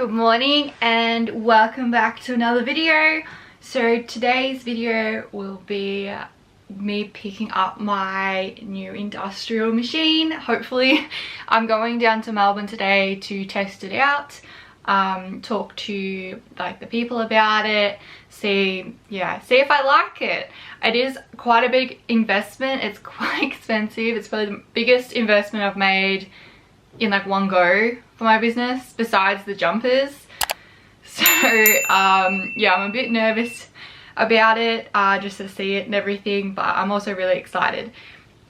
good morning and welcome back to another video. So today's video will be me picking up my new industrial machine. Hopefully I'm going down to Melbourne today to test it out, talk to like the people about it, see if I like it. It is quite a big investment. It's quite expensive. It's probably the biggest investment I've made in like one go for my business besides the jumpers. So yeah, I'm a bit nervous about it, just to see it and everything, but I'm also really excited.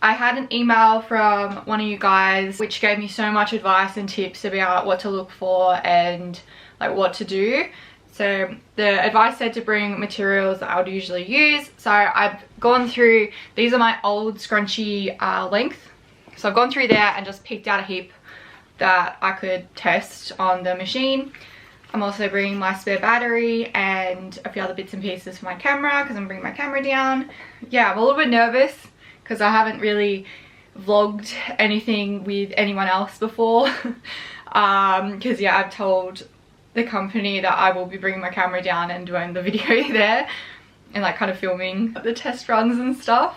I had an email from one of you guys which gave me so much advice and tips about what to look for and like what to do. So the advice said to bring materials that I would usually use. So I've gone through, these are my old scrunchie length. So I've gone through there and just picked out a heap that I could test on the machine. I'm also bringing my spare battery and a few other bits and pieces for my camera because I'm bringing my camera down. Yeah, I'm a little bit nervous because I haven't really vlogged anything with anyone else before. Because yeah, I've told the company that I will be bringing my camera down and doing the video there and like kind of filming the test runs and stuff.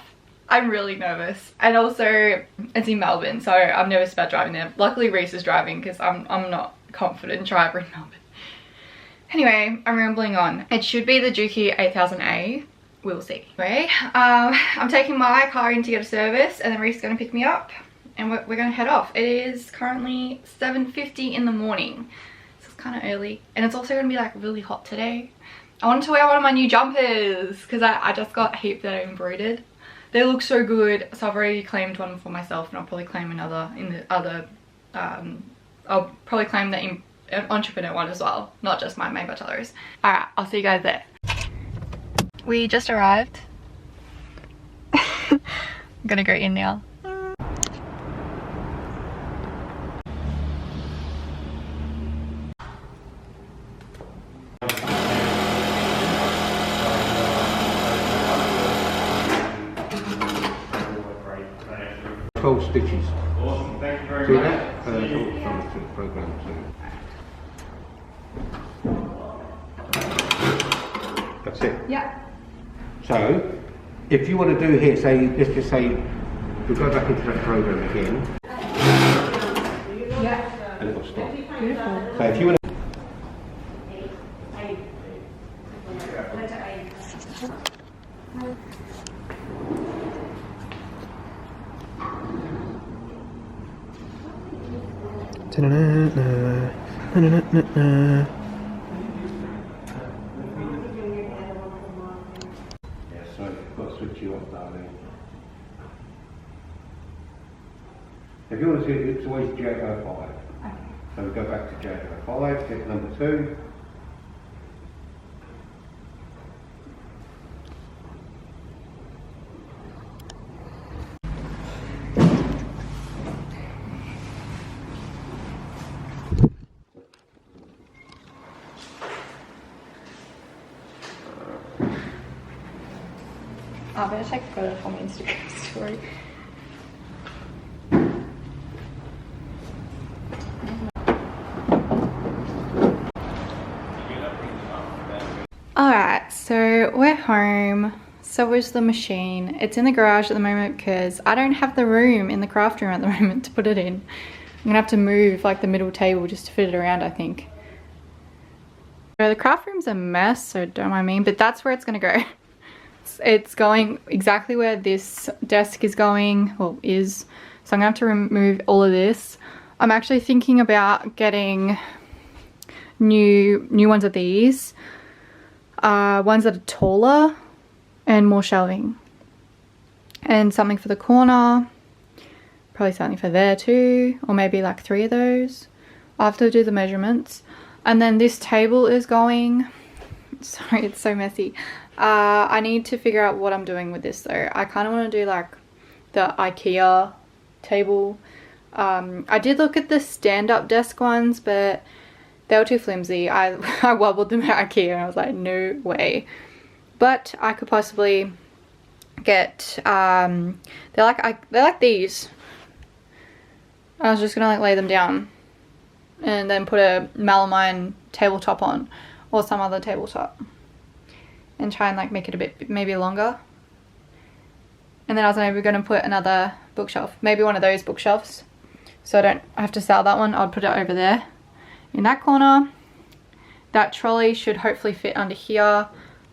I'm really nervous, and also it's in Melbourne, so I'm nervous about driving there. Luckily Reese is driving because I'm not a confident driver in Melbourne. Anyway, I'm rambling on. It should be the JUKI DDL-8000a. We'll see. Anyway, I'm taking my car in to get a service, and then Reese is going to pick me up, and we're going to head off. It is currently 7:50 in the morning, so it's kind of early, and it's also going to be like really hot today. I wanted to wear one of my new jumpers because I just got a heap that I embroidered. They look so good, so I've already claimed one for myself, and I'll probably claim another in the other, I'll probably claim the entrepreneur one as well, not just my Madebytaylahrose. Alright, I'll see you guys there. We just arrived. I'm gonna go in now. Stitches. Awesome, thank you very See much. that? To the program too. That's it. Yeah. So, if you want to do here, say, let's just say, we'll go back into that program again. Yeah. And it'll stop. Beautiful. So if you want to. Yeah, so I've got to switch you off, darling. If you want to see it, it's always JUKI 5. Okay. So we go back to JUKI 5, get number 2. I'm gonna take a photo for my Instagram story. Alright, so we're home. So is the machine. It's in the garage at the moment because I don't have the room in the craft room at the moment to put it in. I'm gonna have to move like the middle table just to fit it around, I think. So the craft room's a mess, so don't mind me, but that's where it's gonna go. It's going exactly where this desk is going, well is, so I'm gonna have to remove all of this. I'm actually thinking about getting new ones of these, ones that are taller and more shelving, and something for the corner, probably something for there too, or maybe like 3 of those. I'll have to do the measurements. And then this table is going, sorry it's so messy. I need to figure out what I'm doing with this though. I kind of want to do like the IKEA table. I did look at the stand-up desk ones, but they were too flimsy. I wobbled them at IKEA and I was like, no way. But I could possibly get, they're like these. I was just gonna like lay them down and then put a melamine tabletop on, or some other tabletop, and try and like make it a bit maybe longer. And then I was maybe going to put another bookshelf, maybe one of those bookshelves, so I don't have to sell that one. I'll put it over there in that corner. That trolley should hopefully fit under here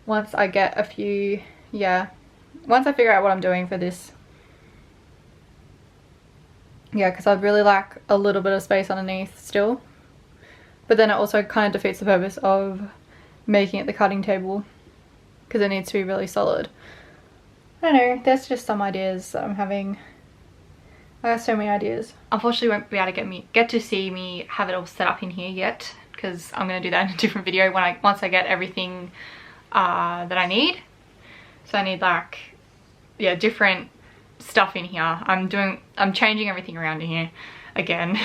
once I get a few, once I figure out what I'm doing for this. Yeah, because I'd really like a little bit of space underneath still. But then it also kind of defeats the purpose of making it the cutting table, because it needs to be really solid. I don't know, there's just some ideas that I'm having. I have so many ideas. Unfortunately, won't be able to get to see me have it all set up in here yet, because I'm going to do that in a different video once I get everything that I need. So I need like, different stuff in here. I'm changing everything around in here again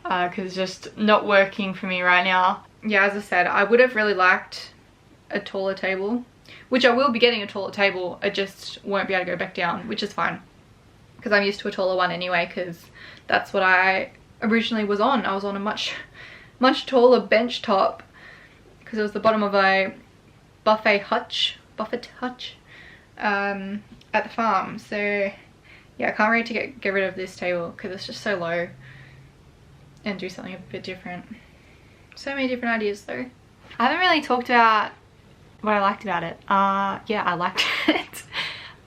because it's just not working for me right now. Yeah, as I said, I would have really liked a taller table, which I will be getting a taller table. I just won't be able to go back down, which is fine because I'm used to a taller one anyway, because that's what I originally was on. I was on a much taller bench top because it was the bottom of a buffet hutch at the farm. So yeah, I can't wait to get rid of this table because it's just so low, and do something a bit different. So many different ideas though. I haven't really talked about what I liked about it. Yeah, I liked it.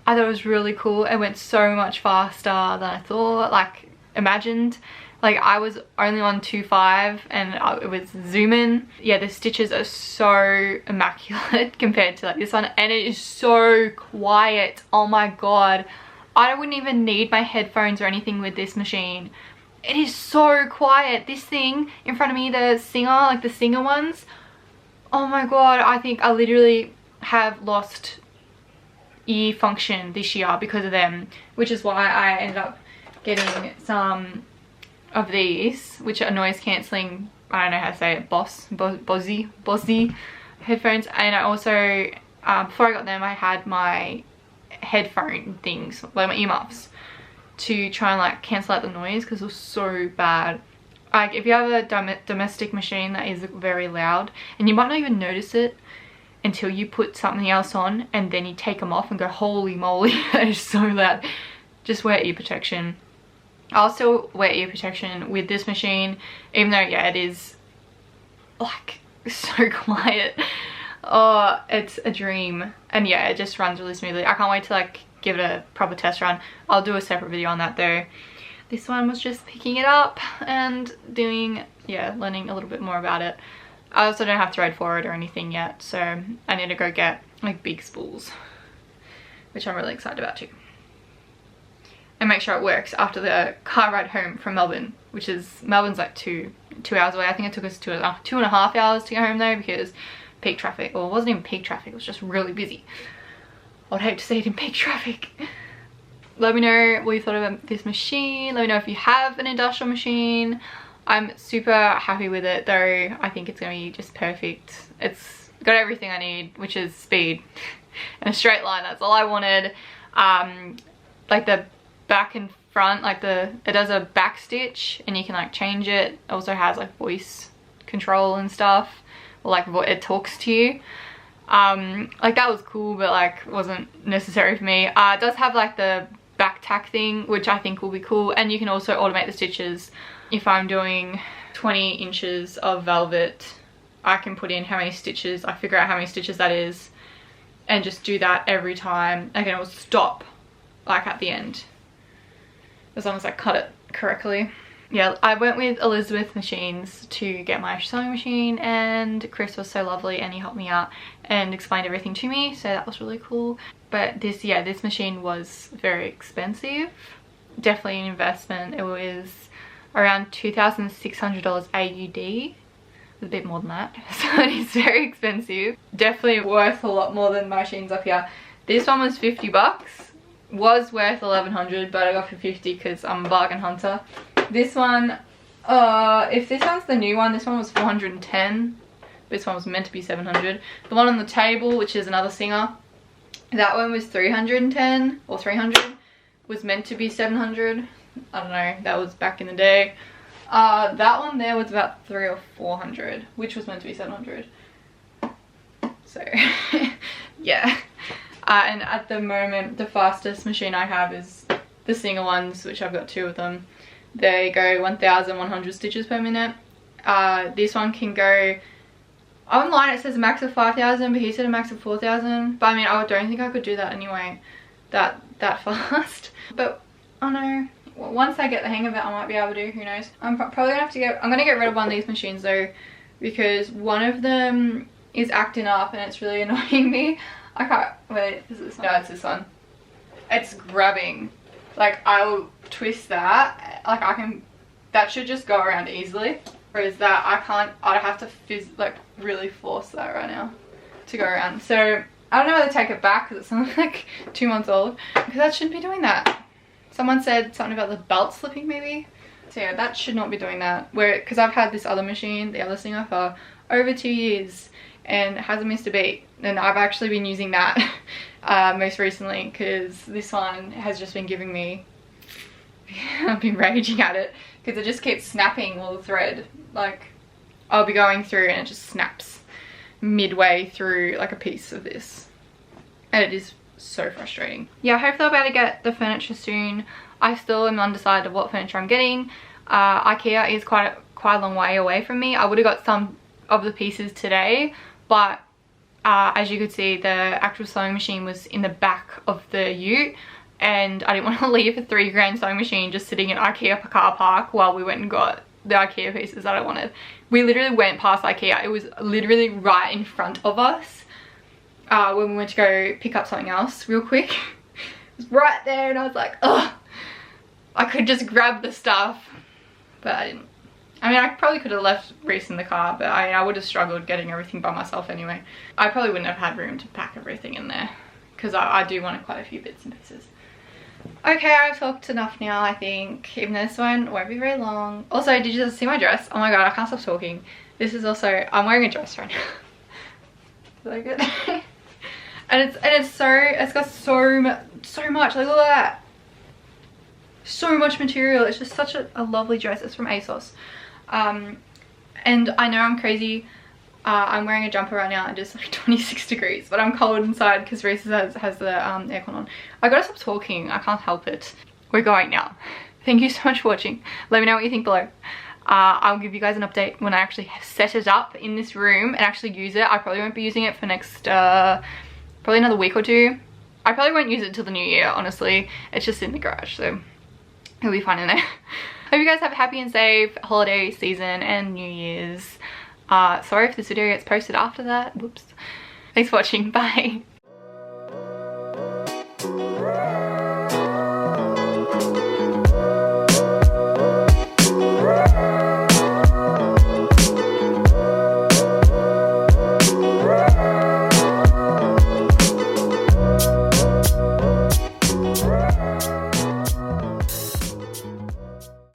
I thought it was really cool. It went so much faster than I thought, like imagined. Like I was only on 2.5 and it was zoom in. Yeah, the stitches are so immaculate compared to like this one, and it is so quiet. Oh my god, I wouldn't even need my headphones or anything with this machine. It is so quiet. This thing in front of me, the Singer, like the Singer ones, oh my god, I think I literally have lost ear function this year because of them, which is why I ended up getting some of these, which are noise cancelling, I don't know how to say it, Bose headphones. And I also, before I got them, I had my headphone things, like my earmuffs, to try and like cancel out the noise because it was so bad. Like if you have a domestic machine that is very loud, and you might not even notice it until you put something else on and then you take them off and go, holy moly, that is so loud. Just wear ear protection. I'll still wear ear protection with this machine, even though, yeah, it is like so quiet. Oh, it's a dream. And yeah, it just runs really smoothly. I can't wait to like give it a proper test run. I'll do a separate video on that though. This one was just picking it up and doing, yeah, learning a little bit more about it. I also don't have thread for it or anything yet, so I need to go get like big spools, which I'm really excited about too. And make sure it works after the car ride home from Melbourne, which is, Melbourne's like two hours away. I think it took us 2.5 hours to go home though, because peak traffic, well, it wasn't even peak traffic, it was just really busy. I would hate to see it in peak traffic. Let me know what you thought about this machine. Let me know if you have an industrial machine. I'm super happy with it though. I think it's gonna be just perfect. It's got everything I need, which is speed and a straight line. That's all I wanted. Like the back and front, like it does a back stitch and you can like change it. It also has like voice control and stuff, or like it talks to you. Like that was cool, but like wasn't necessary for me. It does have like the back tack thing, which I think will be cool, and you can also automate the stitches. If I'm doing 20 inches of velvet, I can put in how many stitches, I figure out how many stitches that is, and just do that every time. Again, it will stop like at the end, as long as I cut it correctly. Yeah, I went with Elizabeth Machines to get my sewing machine, and Chris was so lovely and he helped me out and explained everything to me, so that was really cool. But this, yeah, this machine was very expensive. Definitely an investment. It was around $2,600 AUD. It was a bit more than that, so it is very expensive. Definitely worth a lot more than machines up here. This one was 50 bucks. Was worth 1,100, but I got for 50 because I'm a bargain hunter. This one, if this one's the new one, this one was 410. This one was meant to be 700. The one on the table, which is another Singer, that one was 310 or 300. Was meant to be 700. I don't know, that was back in the day. That one there was about 300 or 400, which was meant to be 700. So yeah. And at the moment the fastest machine I have is the Singer ones, which I've got 2 of them. They go 1,100 stitches per minute. This one can go, online it says a max of 5,000, but he said a max of 4,000. But I mean, I don't think I could do that anyway, that fast. But I don't know, once I get the hang of it I might be able to, who knows. I'm probably gonna have to I'm gonna get rid of one of these machines though, because one of them is acting up and it's really annoying me. I can't, wait, is this one? No, it's this one. It's grabbing. Like, I'll twist that, like I can, that should just go around easily. Whereas that, I can't, I'd have to like really force that right now to go around. So, I don't know whether to take it back because it's only like 2 months old. Because that shouldn't be doing that. Someone said something about the belt slipping maybe. So yeah, that should not be doing that. Because I've had this other machine, the other Singer, for over 2 years. And it hasn't missed a beat. And I've actually been using that most recently because this one has just been giving me, I've been raging at it because it just keeps snapping all the thread. Like, I'll be going through and it just snaps midway through like a piece of this. And it is so frustrating. Yeah, hopefully I'll be able to get the furniture soon. I still am undecided of what furniture I'm getting. IKEA is quite a long way away from me. I would have got some of the pieces today, but as you could see, the actual sewing machine was in the back of the ute, and I didn't want to leave a $3 sewing machine just sitting in IKEA car park while we went and got the IKEA pieces that I wanted. We literally went past IKEA. It was literally right in front of us when we went to go pick up something else real quick. It was right there and I was like, ugh, I could just grab the stuff, but I didn't. I mean, I probably could have left Reese in the car, but I would have struggled getting everything by myself anyway. I probably wouldn't have had room to pack everything in there because I do want quite a few bits and pieces. Okay, I've talked enough now, I think. Even this one won't be very long. Also, did you just see my dress? Oh my god, I can't stop talking. This is also, I'm wearing a dress right now. Like it. and it's got so much, like look at that. So much material. It's just such a lovely dress. It's from ASOS. And I know I'm crazy. I'm wearing a jumper right now and it's like 26 degrees, but I'm cold inside because Reese has the aircon on. I gotta stop talking. I can't help it. We're going now. Thank you so much for watching. Let me know what you think below. I'll give you guys an update when I actually set it up in this room and actually use it. I probably won't be using it for next, probably another week or 2. I probably won't use it until the new year, honestly. It's just in the garage, so it'll be fun in there. Hope you guys have a happy and safe holiday season and New Year's. Sorry if this video gets posted after that. Whoops. Thanks for watching. Bye.